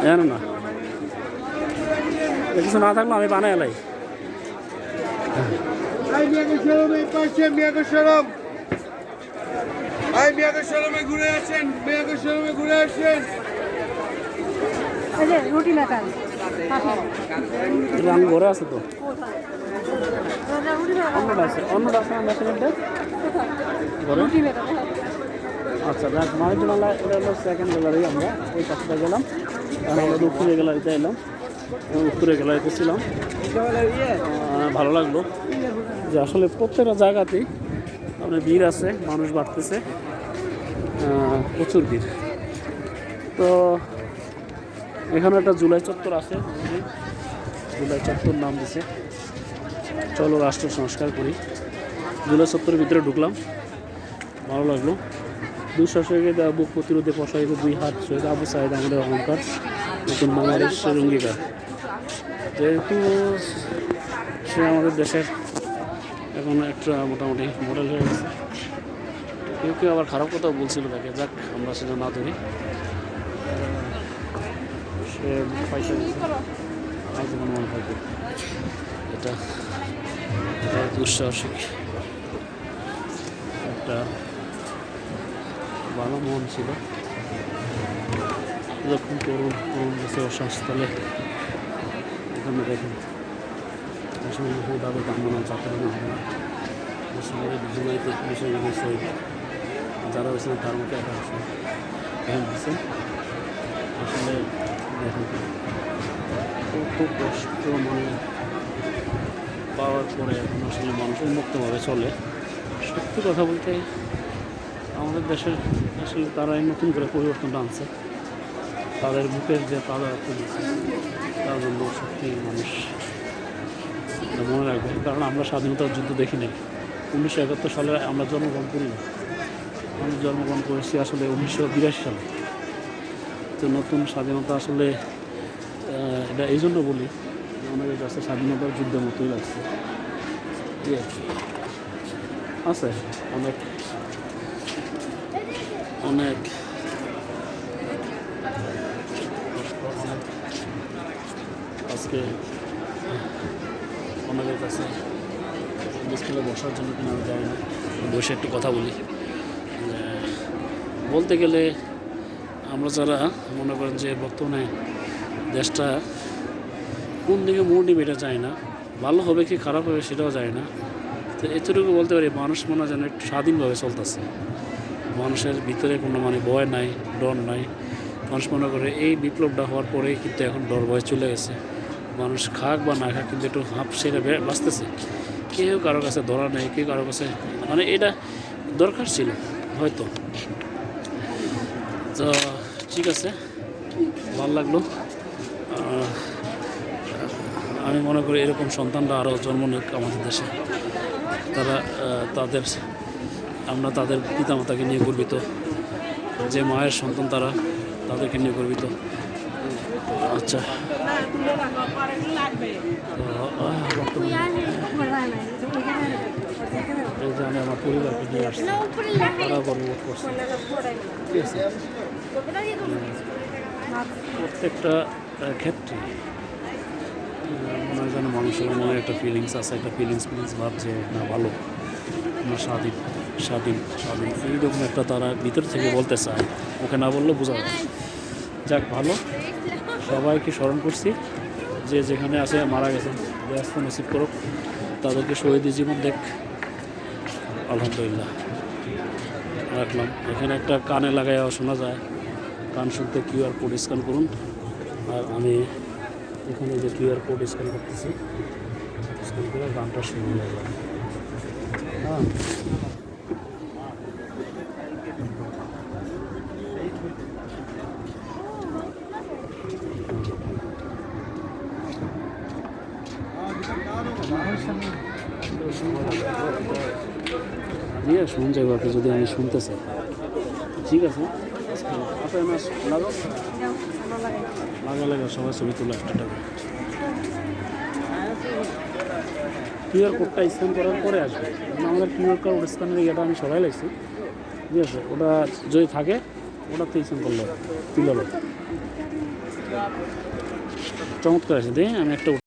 জানো না কিছু না থাকলে আমি বানাই এলাই ঘুরে আসেন ঘুরে আসেন রুটি মেকার আমি ঘরে আছে তো অন্যটা আছে না মেশিনটা ঘরে আচ্ছা দেখ মানিকজোড়া এটা হলো সেকেন্ড গ্যালারি আমরা ওই পাশটা গেলাম আর আমরা উত্তরের গ্যালারিতে এলাম উত্তরের গ্যালারিতে ছিলাম ভালো লাগলো যে আসলে প্রত্যেকটা জায়গাতেই আপনার ভিড় আছে মানুষ বাড়তেছে প্রচুর ভিড় তো এখানে একটা জুলাই চত্বর আছে জুলাই চত্বর নাম দিছে চলো রাষ্ট্র সংস্কার করি জুলাই চত্বরের ভিতরে ঢুকলাম ভালো লাগলো দুঃশাসকে বুক প্রতিরোধে প্রসারিত 2 হাত শহীদ আবু সাইদ আমাদের অহংকার নতুন বাংলাদেশের অঙ্গীকার যেহেতু সে আমাদের দেশের এখন একটা মোটামুটি মডেল হয়ে গেছে কেউ কেউ আবার খারাপ কথাও বলছিল তাকে যাক আমরা সেটা না ধরি সে পয়সা আজীবন মনে থাকবে এটা দুঃসাহসিক একটা ভালো মন ছিল যখন তরুণ গেছে অসংস্থলে এখানে দেখেন আসলে দাদা কামনা চাকরি না হয় না জুলাইতে শহীদ যারা হয়েছেন তার মধ্যে একটা এখানে দিচ্ছে আসলে দেখেন খুব কষ্ট মানে পাওয়ার পরে এখন আসলে মানুষ উন্মুক্তভাবে চলে সত্যি কথা বলতে আমাদের দেশের আসলে তারাই নতুন করে পরিবর্তনটা আনছে তাদের বুকের যে তারা তুলেছে তার জন্য সত্যি মানুষ মনে রাখবে কারণ আমরা স্বাধীনতার যুদ্ধ দেখি নাই 1971 সালে আমরা জন্মগ্রহণ করি না আমি জন্মগ্রহণ করেছি আসলে 1982 সালে তো নতুন স্বাধীনতা আসলে এটা এই জন্য বলি আমাদের কাছে স্বাধীনতার যুদ্ধের মতোই লাগছে আছে অনেক অনেক আজকে অনেকের কাছে স্কুলে বসার জন্য কিনা আমি যাই না বসে একটু কথা বলি বলতে গেলে আমরা যারা মনে করেন যে বর্তমানে দেশটা কোন দিকে মোড় এটা চায় না ভালো হবে কি খারাপ হবে সেটাও যায় না তো এতটুকু বলতে পারি মানুষ মনে হয় যেন একটু স্বাধীনভাবে চলতেছে মানুষের ভিতরে কোনো মানে ভয় নাই ডর নাই মানুষ মনে করে এই বিপ্লবটা হওয়ার পরেই কিন্তু এখন ডর ভয় চলে গেছে মানুষ খাক বা না খাক কিন্তু একটু হাঁপ সেরে বাঁচতেছে কেউ কারো কাছে ধরা নেই কেউ কারো কাছে মানে এটা দরকার ছিল হয়তো তো ঠিক আছে ভালো লাগলো আমি মনে করি এরকম সন্তানরা আরও জন্ম নিক আমাদের দেশে তারা আমরা তাদের পিতামাতাকে নিয়ে গর্বিত যে মায়ের সন্তান তারা তাদেরকে নিয়ে গর্বিত আচ্ছা এই যে আমি আমার পরিবারকে নিয়ে আসছি তারা গর্ববোধ করছে ঠিক আছে প্রত্যেকটা ক্ষেত্রে মনে হয় যেন মানুষের মনে একটা ফিলিংস আছে একটা ফিলিংস ভাব যে না ভালো না স্বাধীন স্বাধীন স্বাধীন এইরকম একটা তারা ভিতর থেকে বলতে চায় ওকে না বললেও বোঝা যায় যাক ভালো সবাইকে স্মরণ করছি যে যেখানে আছে মারা গেছেন ব্যস্ত নসিব করুক তাদেরকে শহীদ জীবন দেখ আলহামদুলিল্লাহ রাখলাম এখানে একটা কানে লাগাইয়া শোনা যায় গান শুনতে কিউআর কোড স্ক্যান করুন আর আমি এখানে যে কিউআর কোড স্ক্যান করতেছি স্ক্যান করে গানটা শুনে যাবে হ্যাঁ শুন যাবো আপনি যদি আমি শুনতে চাই ঠিক আছে লাগা সবাই ছবি তুলো একটা টাকা কিউআর কোডটা স্ক্যান করার পরে আসবে আমাদের কিউআর কোড স্ক্যানের ইয়েটা আমি সবাই লাগছি ঠিক আছে ওটা যদি থাকে ওটাতে স্ক্যান করলো তুলে চমৎকার আছে, আমি একটা